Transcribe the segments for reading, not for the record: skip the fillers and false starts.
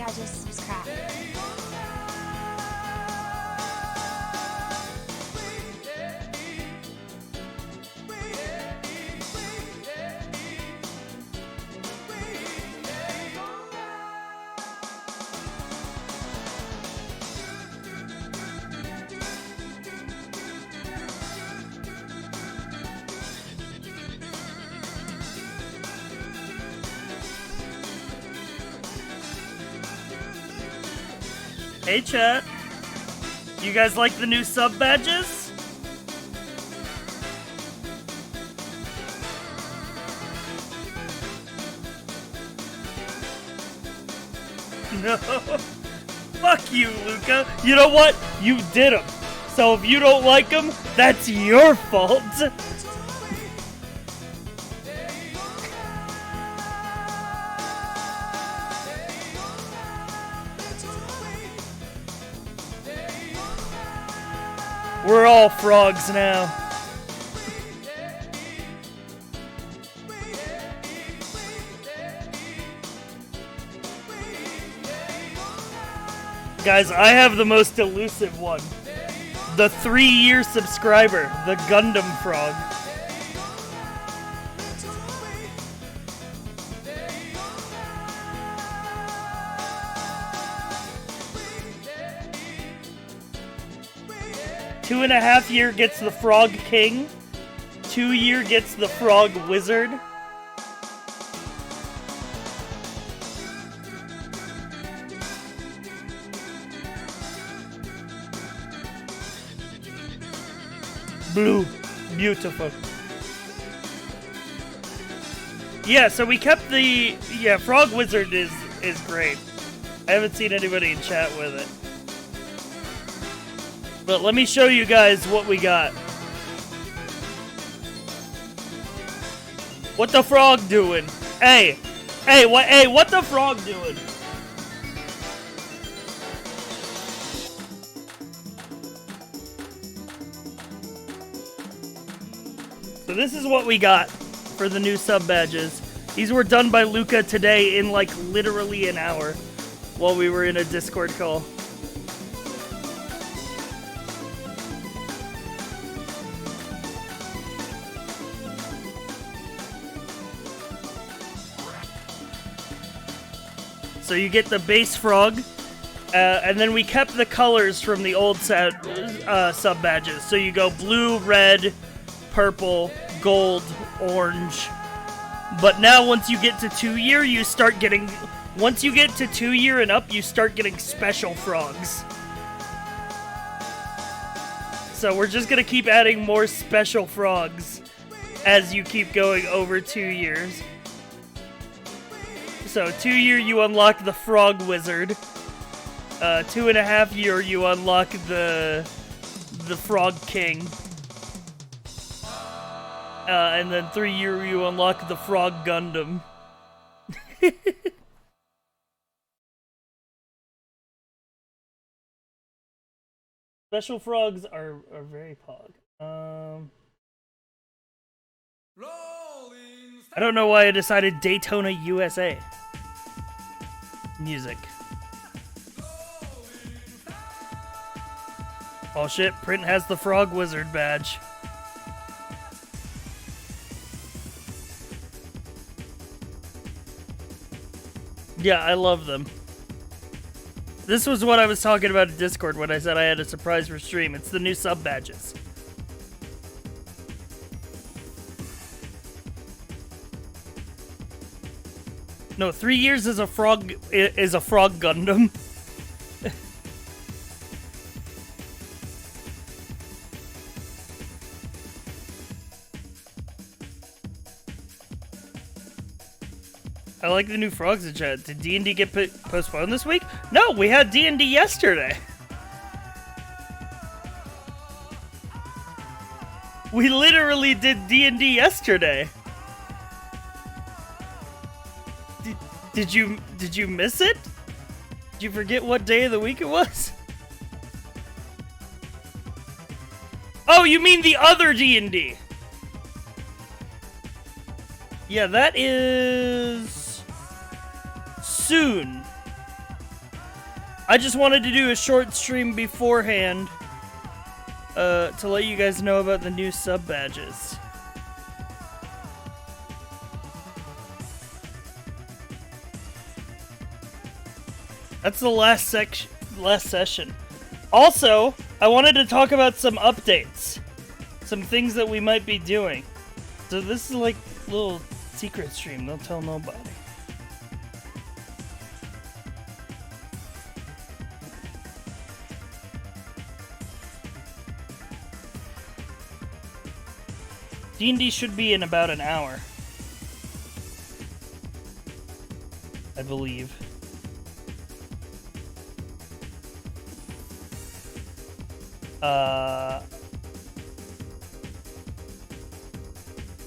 I just subscribed. Hey chat, you guys like the new sub badges? No. Fuck you, Luca. You know what? You did them. So if you don't like them, that's your fault. We're all frogs now. Guys, I have the most elusive one. The 3-year subscriber, the Gundam frog. Two and a half year gets the Frog King. 2 year gets the Frog Wizard. Blue. Beautiful. Yeah, so we kept the... Yeah, Frog Wizard is great. I haven't seen anybody in chat with it. But let me show you guys what we got. What the frog doing? Hey, what the frog doing? So this is what we got for the new sub badges. These were done by Luca today in like literally an hour while we were in a Discord call. So you get the base frog, and then we kept the colors from the old set sub badges. So you go blue, red, purple, gold, orange. But now once you get to 2 year, you start getting... Once you get to 2 year and up, you start getting special frogs. So we're just gonna keep adding more special frogs as you keep going over 2 years. So 2 year you unlock the Frog Wizard. 2.5 year you unlock the Frog King. And then 3 year you unlock the Frog Gundam. Special frogs are very pog. I don't know why I decided Daytona, USA. Music. Oh shit, Print has the Frog Wizard badge. Yeah, I love them. This was what I was talking about in Discord when I said I had a surprise for stream. It's the new sub badges. No, 3 years is a frog Gundam. I like the new frogs in chat. Did D&D get postponed this week? No, we had D&D yesterday. We literally did D&D yesterday. Did you miss it? Did you forget what day of the week it was? Oh, you mean the other D&D? Yeah, that is soon. I just wanted to do a short stream beforehand to let you guys know about the new sub badges. That's the last session. Also, I wanted to talk about some updates. Some things that we might be doing. So this is like a little secret stream. Don't tell nobody. D&D should be in about an hour. I believe.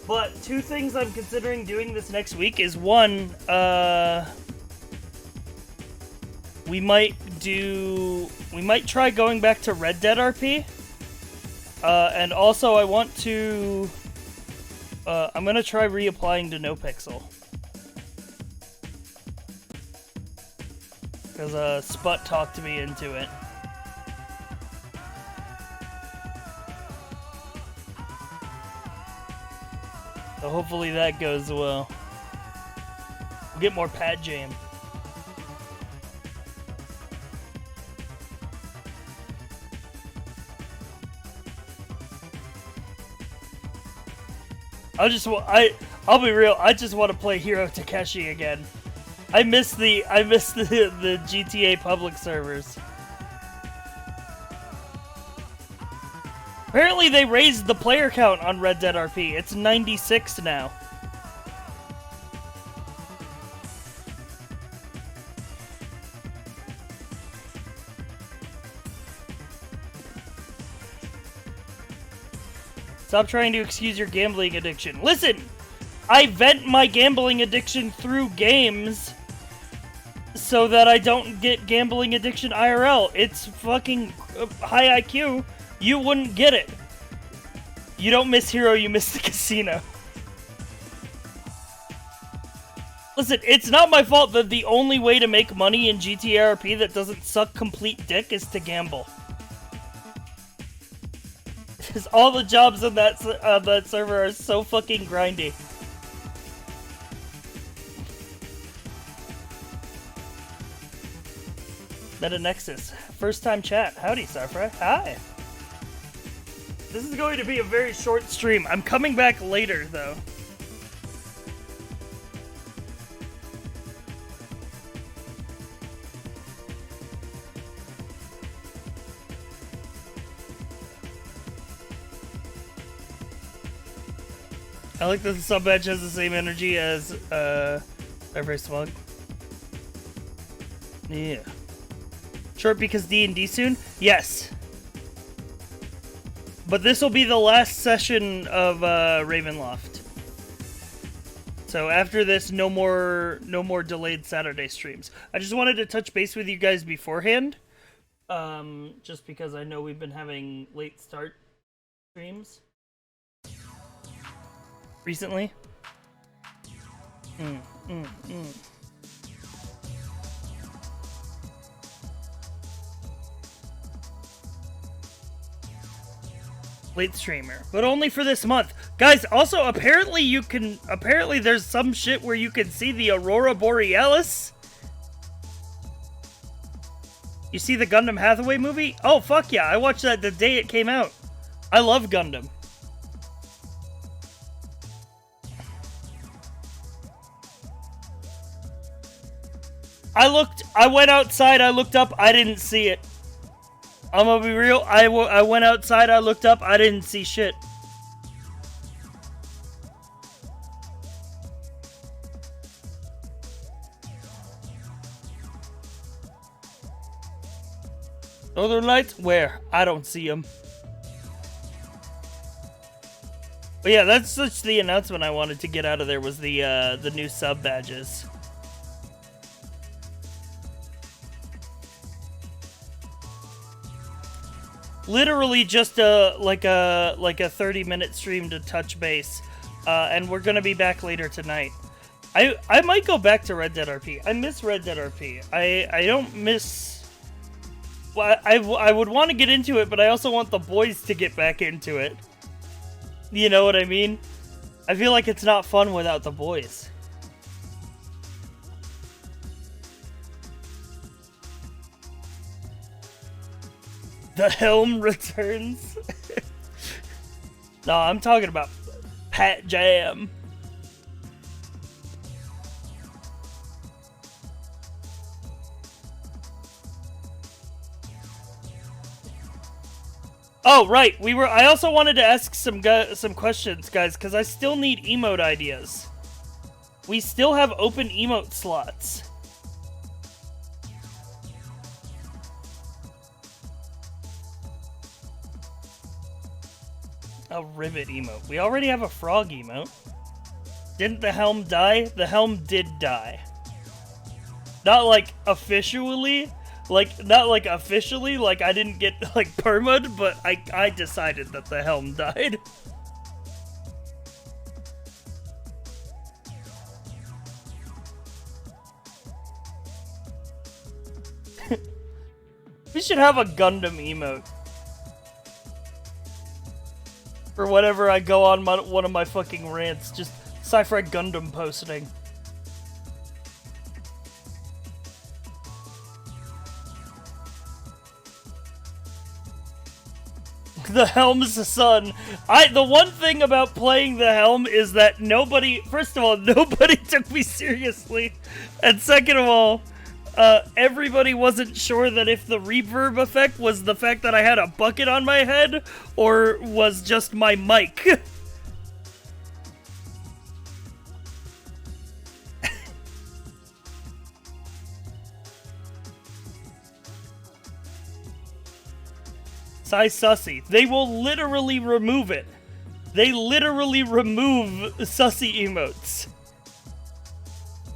But two things I'm considering doing this next week is one, we might try going back to Red Dead RP. And also I want to, I'm gonna try reapplying to NoPixel. Because, Sput talked me into it. So hopefully that goes well. We'll get more pad jam. I'll be real, I just want to play Hero Takeshi again. I miss the GTA public servers. Apparently they raised the player count on Red Dead RP. It's 96 now. Stop trying to excuse your gambling addiction. Listen! I vent my gambling addiction through games so that I don't get gambling addiction IRL. It's fucking high IQ. You wouldn't get it. You don't miss Hero, you miss the casino. Listen, it's not my fault that the only way to make money in GTRP that doesn't suck complete dick is to gamble. Because all the jobs on that server are so fucking grindy. Meta Nexus. First time chat. Howdy, Safra. Hi. This is going to be a very short stream. I'm coming back later, though. I like that the sub badge has the same energy as, Every Smug. Yeah. Short because D&D soon? Yes. But this will be the last session of Ravenloft. So after this, no more delayed Saturday streams. I just wanted to touch base with you guys beforehand, just because I know we've been having late start streams recently. Late streamer, but only for this month. Guys, also, apparently there's some shit where you can see the Aurora Borealis. You see the Gundam Hathaway movie? Oh, fuck yeah, I watched that the day it came out. I love Gundam. I went outside, I looked up, I didn't see it. I'm gonna be real, I went outside, I looked up, I didn't see shit. Northern Lights? Where? I don't see them. But yeah, that's just the announcement I wanted to get out of there was the new sub badges. Literally just like a 30-minute stream to touch base, and we're gonna be back later tonight. I might go back to Red Dead RP. I miss Red Dead RP. I don't miss. Well, I would want to get into it, but I also want the boys to get back into it. You know what I mean? I feel like it's not fun without the boys. The Helm returns. No, I'm talking about Pat Jam. Oh, right. I also wanted to ask some questions, guys, because I still need emote ideas. We still have open emote slots. A rivet emote. We already have a frog emote. Didn't the Helm die? The Helm did die. Not like officially. Not like officially, like I didn't get like perma'd, but I decided that the Helm died. We should have a Gundam emote. For whenever I go on one of my fucking rants, just Sci-Fi Gundam posting. The Helm's son. The one thing about playing the Helm is that first of all, nobody took me seriously. And second of all, everybody wasn't sure that if the reverb effect was the fact that I had a bucket on my head, or was just my mic. Sussy. They will literally remove it. They literally remove sussy emotes.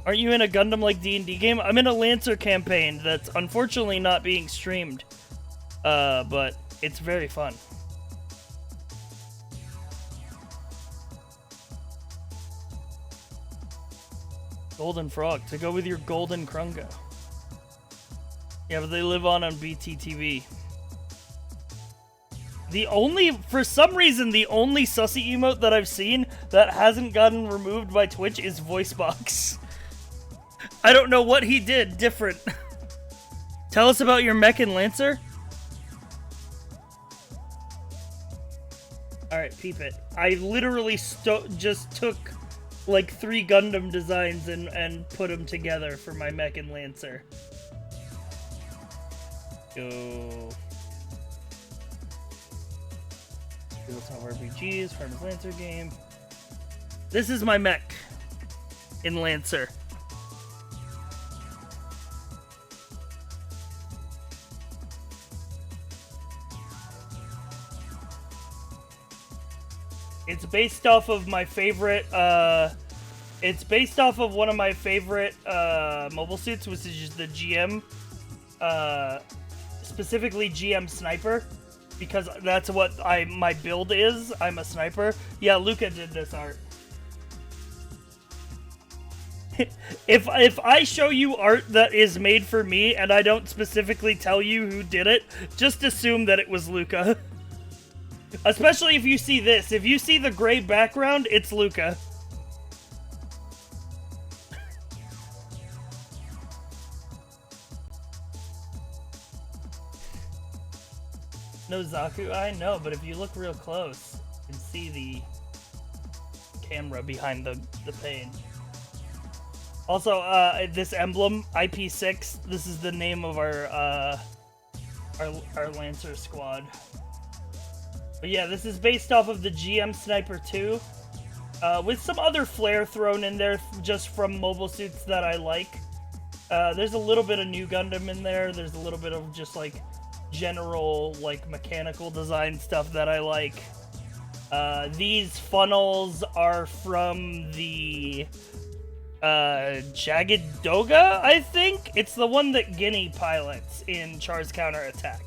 Aren't you in a Gundam like D&D game? I'm in a Lancer campaign that's unfortunately not being streamed. But it's very fun. Golden Frog, to go with your Golden Krunga. Yeah, but they live on BTTV. For some reason, the only sussy emote that I've seen that hasn't gotten removed by Twitch is Voicebox. I don't know what he did different. Tell us about your mech and Lancer. Alright, peep it. I literally just took like 3 Gundam designs and put them together for my mech and Lancer. Go. Tabletop RPGs, Farmers Lancer game. This is my mech in Lancer. It's based off of my favorite, it's based off of one of my favorite, mobile suits, which is the GM, specifically GM Sniper, because that's what my build is. I'm a sniper. Yeah, Luca did this art. If I show you art that is made for me, and I don't specifically tell you who did it, just assume that it was Luca. Especially if you see this. If you see the gray background, it's Luca. No Zaku? I know, but if you look real close, you can see the camera behind the pane. Also, this emblem, IP6, this is the name of our Lancer squad. But yeah, this is based off of the GM Sniper 2, with some other flair thrown in there just from mobile suits that I like. There's a little bit of new Gundam in there. There's a little bit of just like general like mechanical design stuff that I like. These funnels are from the Jagged Doga, I think? It's the one that Guinea pilots in Char's Counterattack.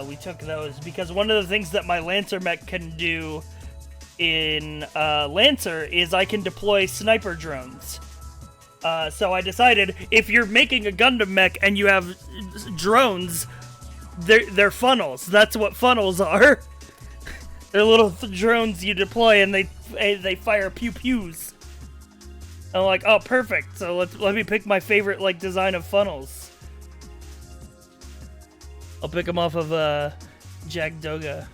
We took those because one of the things that my Lancer mech can do in Lancer is I can deploy sniper drones. So I decided if you're making a Gundam mech and you have drones, they're funnels. That's what funnels are. They're little drones you deploy and they fire pew pews. I'm like, oh, perfect. So let me pick my favorite like design of funnels. I'll pick them off of Jagged Doga.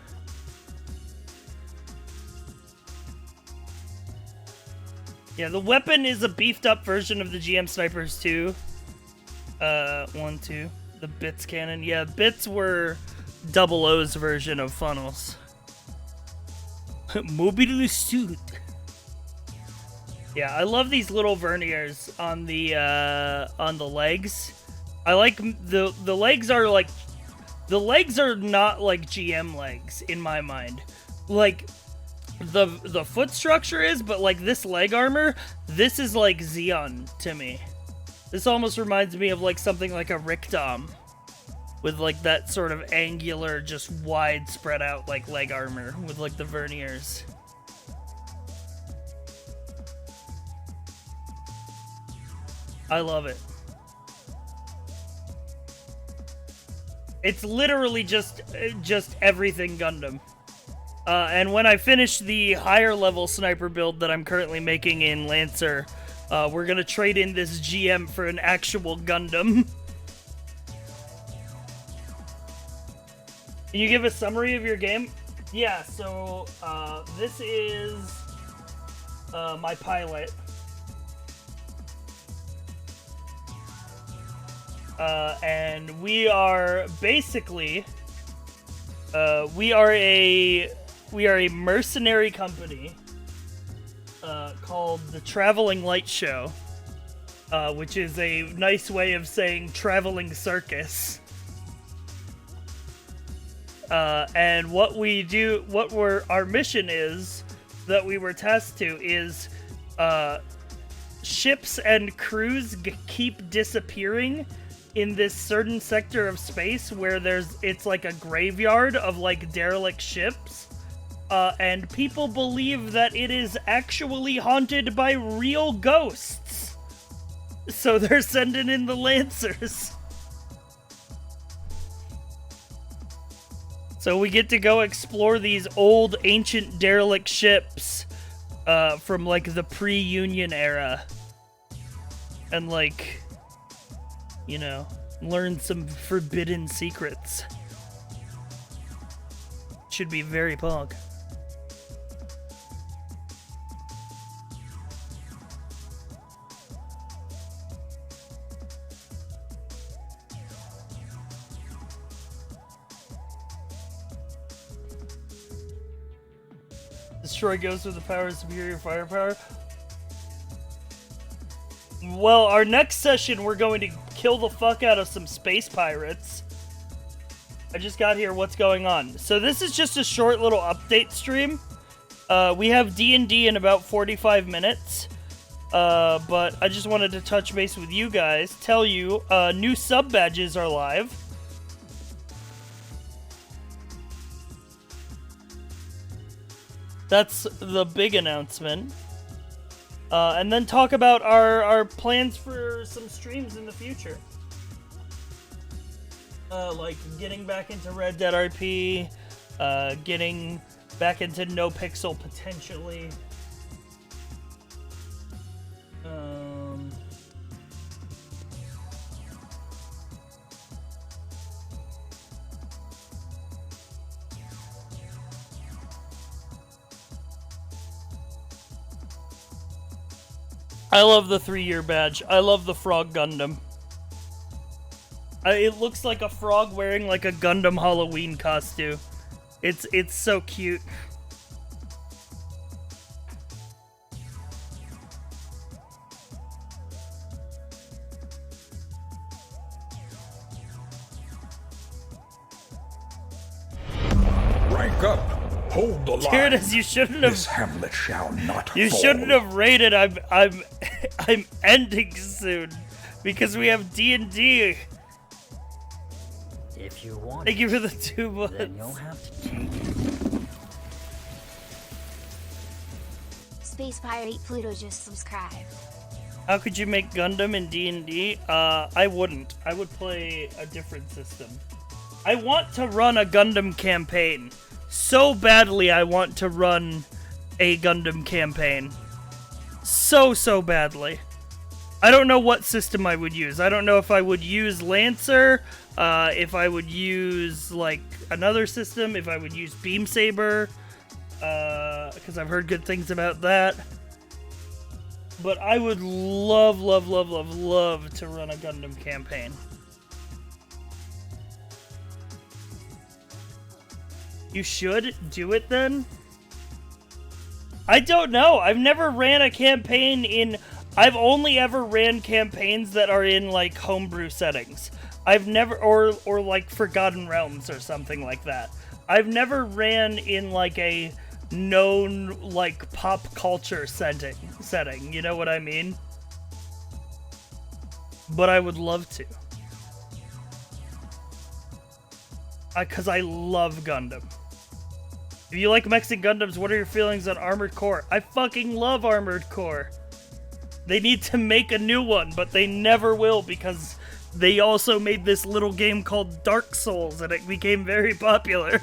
Yeah, the weapon is a beefed up version of the GM Snipers 2. 1, 2. The Bits cannon. Yeah, Bits were Double O's version of funnels. Mobile suit. Yeah, I love these little verniers on the legs. I like the legs are like the legs are not like GM legs in my mind. Like the foot structure is, but like this leg armor, this is like Xeon to me. This almost reminds me of like something like a Rictom with like that sort of angular, just wide spread out like leg armor with like the verniers. I love it. It's literally just everything Gundam. And when I finish the higher level sniper build that I'm currently making in Lancer, we're gonna trade in this GM for an actual Gundam. Can you give a summary of your game? Yeah, so this is my pilot. And we are basically we are a mercenary company called the Traveling Light Show, which is a nice way of saying traveling circus. And what we do, our mission is that we were tasked to is ships and crews keep disappearing in this certain sector of space where it's like a graveyard of like derelict ships, and people believe that it is actually haunted by real ghosts. So they're sending in the Lancers. So we get to go explore these old ancient derelict ships from like the pre-Union era. And like, you know, learn some forbidden secrets. Should be very pog. Destroy ghosts with the power of superior firepower. Well, our next session, we're going to kill the fuck out of some space pirates. I just got here. What's going on? So this is just a short little update stream. We have D&D in about 45 minutes. But I just wanted to touch base with you guys. Tell you, new sub badges are live. That's the big announcement. And then talk about our plans for some streams in the future. Like getting back into Red Dead RP, getting back into No Pixel potentially. I love the 3-year badge. I love the frog Gundam. It looks like a frog wearing like a Gundam Halloween costume. It's so cute. Rank up. Hold the line. Tyrannus, you shouldn't have. This hamlet shall not You fall. shouldn't have rated. I'm ending soon because we have D&D. If you want Thank you for the 2 months. then you'll have to take it. Space Pirate Pluto just subscribed. How could you make Gundam in D&D? I wouldn't. I would play a different system. I want to run a Gundam campaign. So badly I want to run a Gundam campaign. So badly. I don't know what system I would use. I don't know if I would use Lancer, if I would use, like, another system, if I would use Beam Saber, because I've heard good things about that. But I would love to run a Gundam campaign. You should do it then? I don't know. I've never ran a campaign in... I've only ever ran campaigns that are in, like, homebrew settings. I've never... Or like, Forgotten Realms or something like that. I've never ran in, like, a known, like, pop culture setting. You know what I mean? But I would love to. Because I love Gundam. If you like Mexican Gundams, what are your feelings on Armored Core? I fucking love Armored Core. They need to make a new one, but they never will because they also made this little game called Dark Souls and it became very popular.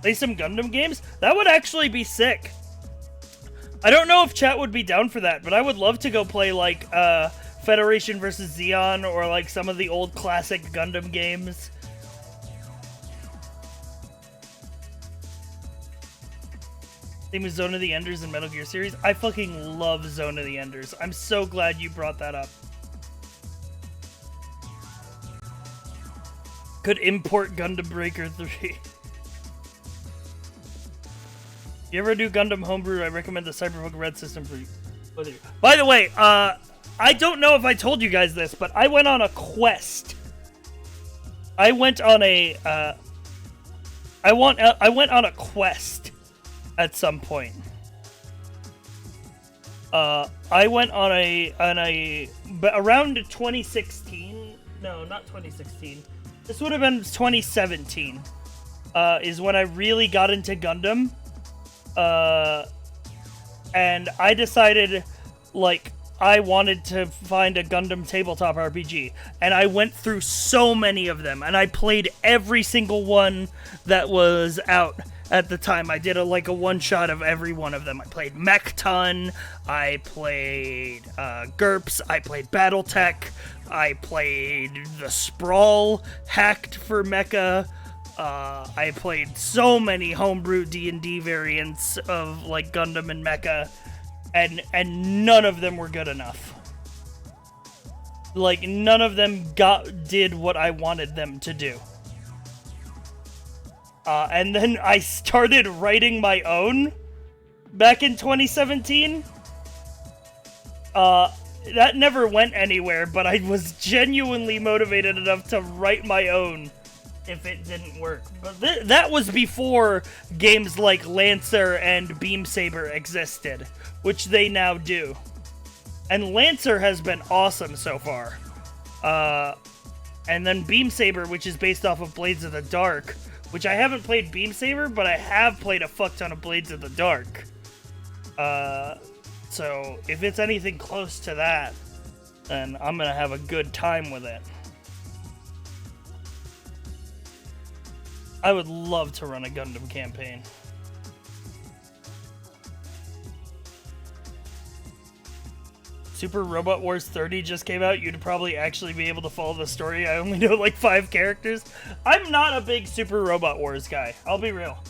Play some Gundam games? That would actually be sick. I don't know if chat would be down for that, but I would love to go play, like, Federation vs. Zeon, or, like, some of the old classic Gundam games. Same as Zone of the Enders and Metal Gear series. I fucking love Zone of the Enders. I'm so glad you brought that up. Could import Gundam Breaker 3. You ever do Gundam homebrew? I recommend the Cyberpunk Red system for you. By the way, I don't know if I told you guys this, but I went on a quest. I went on a quest at some point. I went on around 2016. No, not 2016. This would have been 2017. Is when I really got into Gundam. And I decided, like, I wanted to find a Gundam tabletop RPG. And I went through so many of them. And I played every single one that was out at the time. I did a one-shot of every one of them. I played Mechton. I played GURPS. I played Battletech. I played the Sprawl hacked for Mecha. I played so many homebrew D&D variants of, like, Gundam and Mecha, and none of them were good enough. Like, none of them did what I wanted them to do. And then I started writing my own back in 2017. That never went anywhere, but I was genuinely motivated enough to write my own if it didn't work. But that was before games like Lancer and Beam Saber existed, which they now do. And Lancer has been awesome so far. And then Beam Saber, which is based off of Blades of the Dark, which I haven't played Beam Saber, but I have played a fuck ton of Blades of the Dark. So if it's anything close to that, then I'm gonna have a good time with it. I would love to run a Gundam campaign. Super Robot Wars 30 just came out, you'd probably actually be able to follow the story. I only know like 5 characters. I'm not a big Super Robot Wars guy. I'll be real.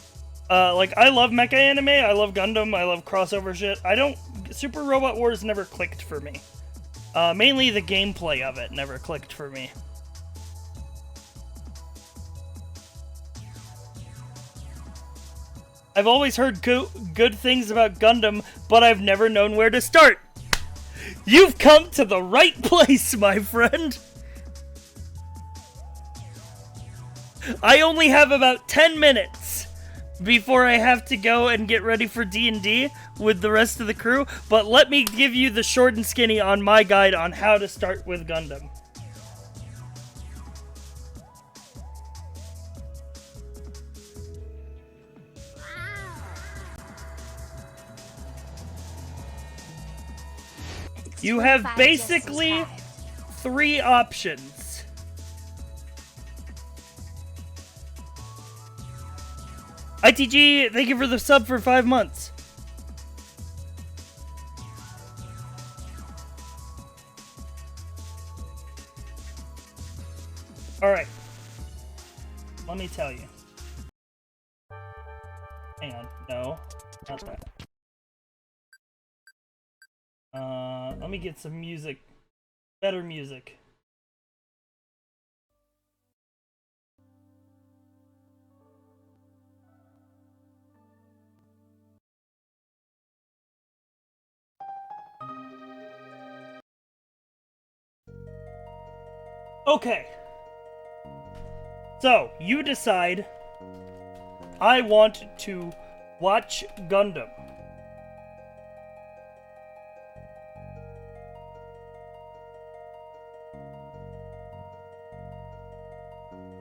Like, I love mecha anime, I love Gundam, I love crossover shit. Super Robot Wars never clicked for me. Mainly the gameplay of it never clicked for me. I've always heard good things about Gundam, but I've never known where to start. You've come to the right place, my friend. I only have about 10 minutes before I have to go and get ready for D&D with the rest of the crew, but let me give you the short and skinny on my guide on how to start with Gundam. You have basically 3 options. ITG, thank you for the sub for 5 months. Alright. Let me tell you. Hang on. No. Not that. Let me get some music. Better music. Okay. So, you decide, I want to watch Gundam.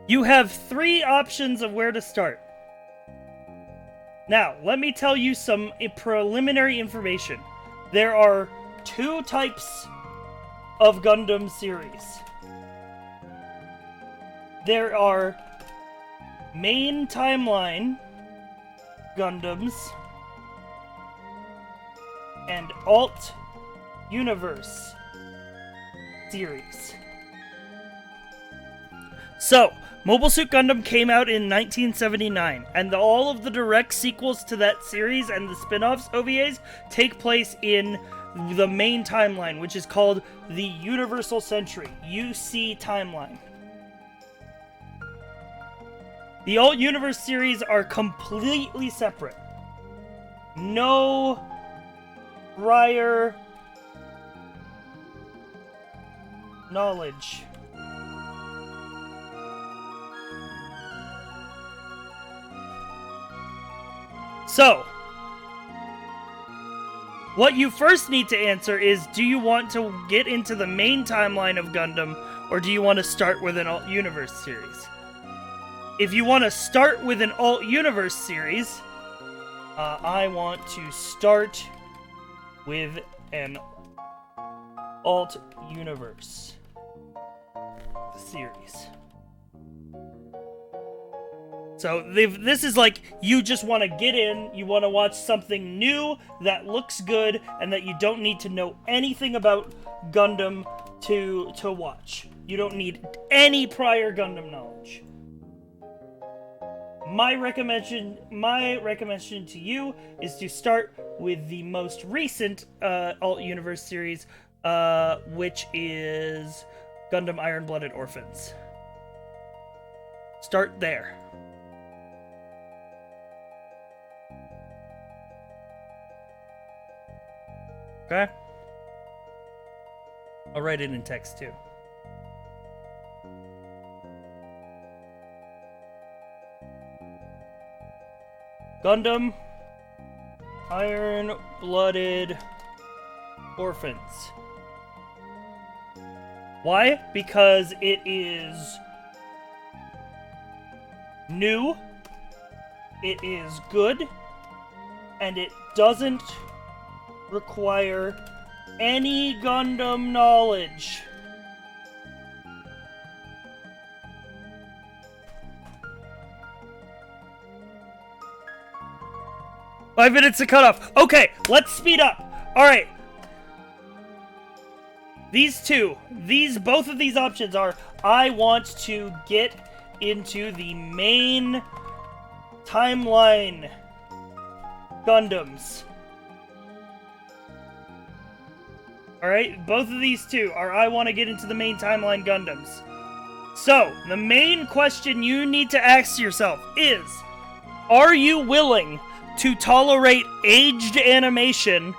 You have 3 options of where to start. Now, let me tell you some preliminary information. There are 2 types of Gundam series. There are main timeline Gundams and alt universe series. So, Mobile Suit Gundam came out in 1979, and all of the direct sequels to that series and the spin-offs OVAs take place in the main timeline, which is called the Universal Century, UC timeline. The Alt Universe series are completely separate. No prior knowledge. So, what you first need to answer is, do you want to get into the main timeline of Gundam, or do you want to start with an Alt Universe series? If you want to start with an Alt Universe series, I want to start with an Alt Universe series. So this is like, you just want to get in, you want to watch something new that looks good, and that you don't need to know anything about Gundam to watch. You don't need any prior Gundam knowledge. My recommendation to you is to start with the most recent Alt Universe series, which is Gundam Iron-Blooded Orphans. Start there. Okay? I'll write it in text too. Gundam Iron-Blooded Orphans. Why? Because it is new, it is good, and it doesn't require any Gundam knowledge. "5 minutes to cut off." Okay, let's speed up. Alright. Both of these options are, I want to get into the main timeline Gundams. Alright, both of these two are, I want to get into the main timeline Gundams. So, the main question you need to ask yourself is, are you willing to tolerate aged animation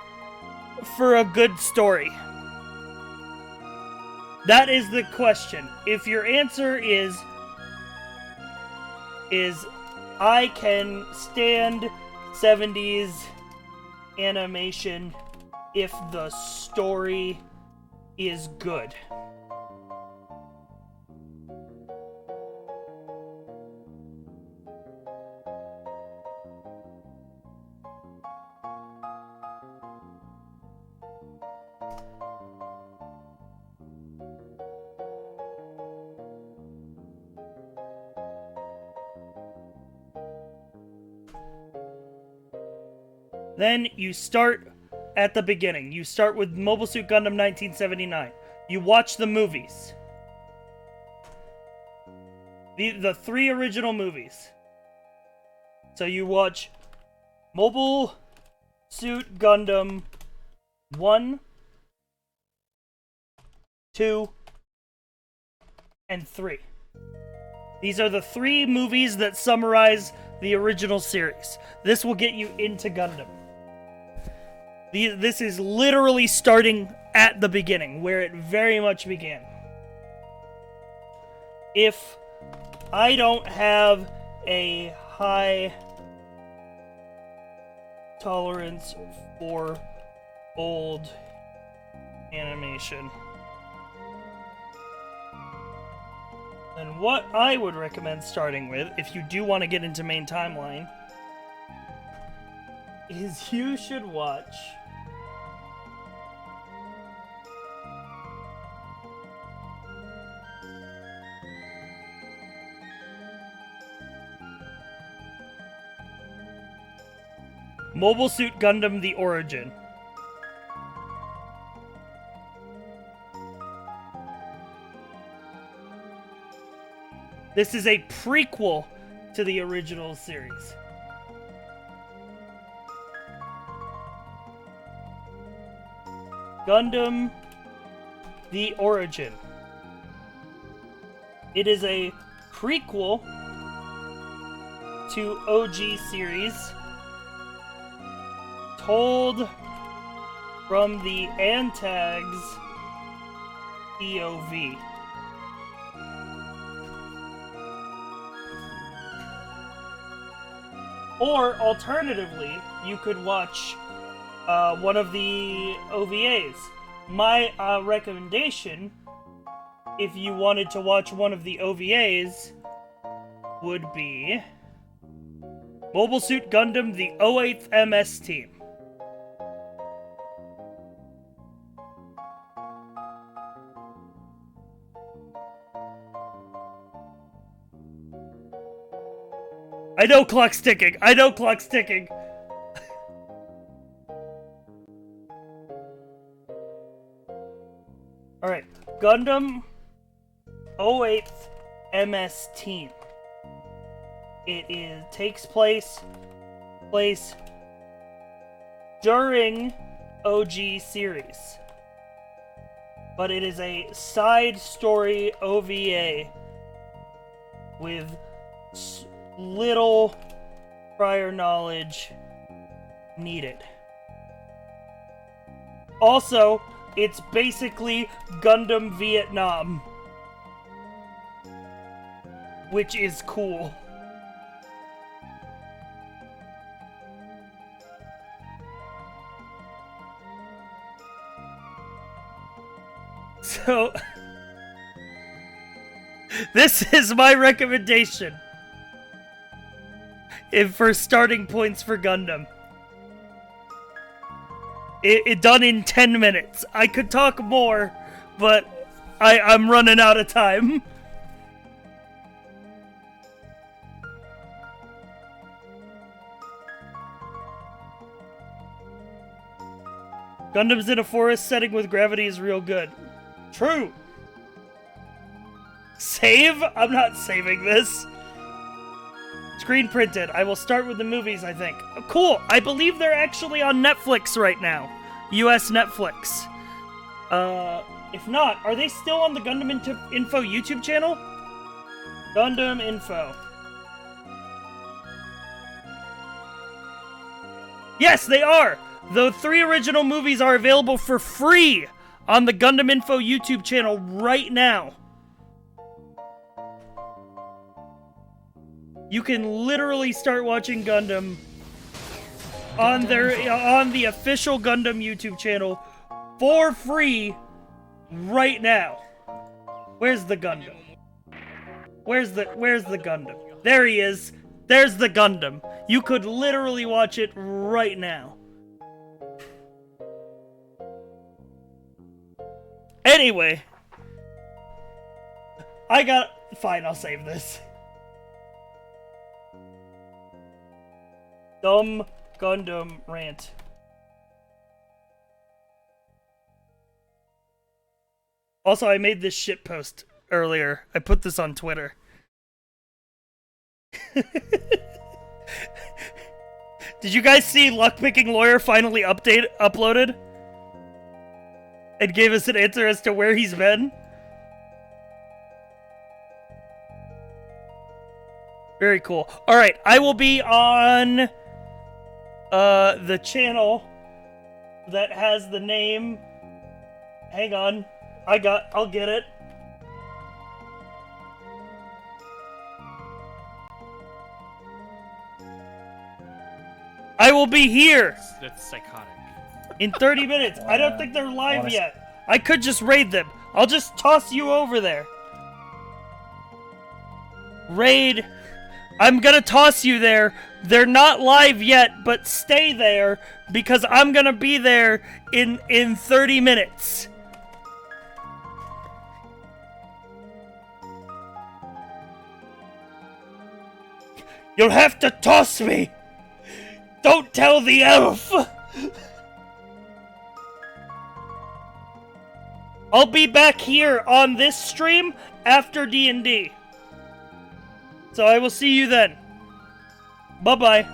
for a good story? That is the question. If your answer is I can stand 70s animation if the story is good. Then you start at the beginning. You start with Mobile Suit Gundam 1979. You watch the movies. The 3 original movies. So you watch Mobile Suit Gundam 1, 2, and 3. These are the 3 movies that summarize the original series. This will get you into Gundam. This is literally starting at the beginning, where it very much began. If I don't have a high tolerance for old animation, then what I would recommend starting with, if you do want to get into main timeline, is you should watch Mobile Suit Gundam: The Origin. This is a prequel to the original series. Gundam: The Origin. It is a prequel to OG series, told from the Antag's POV. Or, alternatively, you could watch one of the OVAs. My recommendation, if you wanted to watch one of the OVAs, would be Mobile Suit Gundam: The 08th MS Team. I know clock's ticking. I know clock's ticking. Alright. Gundam 08th MS Team. It takes place during OG series. But it is a side story OVA with little prior knowledge needed. Also, it's basically Gundam Vietnam, which is cool. So, this is my recommendation for starting points for Gundam. It done in 10 minutes. I could talk more, but I'm running out of time. Gundam's in a forest setting with gravity is real good. True. Save? I'm not saving this. Screen printed. I will start with the movies, I think. Oh, cool. I believe they're actually on Netflix right now. US Netflix. If not, are they still on the Gundam Info YouTube channel? Gundam Info. Yes, they are! The 3 original movies are available for free on the Gundam Info YouTube channel right now. You can literally start watching Gundam on the official Gundam YouTube channel for free right now. Where's the Gundam? Where's the Gundam? There he is. There's the Gundam. You could literally watch it right now. Anyway, fine, I'll save this. Dumb Gundam rant. Also, I made this shit post earlier. I put this on Twitter. Did you guys see Luckpicking Lawyer finally uploaded? And gave us an answer as to where he's been? Very cool. Alright, I will be on the channel that has the name. Hang on. I'll get it. I will be here. That's psychotic. In 30 minutes. I don't think they're live yet. I could just raid them. I'll just toss you over there. Raid. I'm gonna toss you there. They're not live yet, but stay there because I'm gonna be there in 30 minutes. You'll have to toss me. Don't tell the elf. I'll be back here on this stream after D&D. So I will see you then. Bye-bye.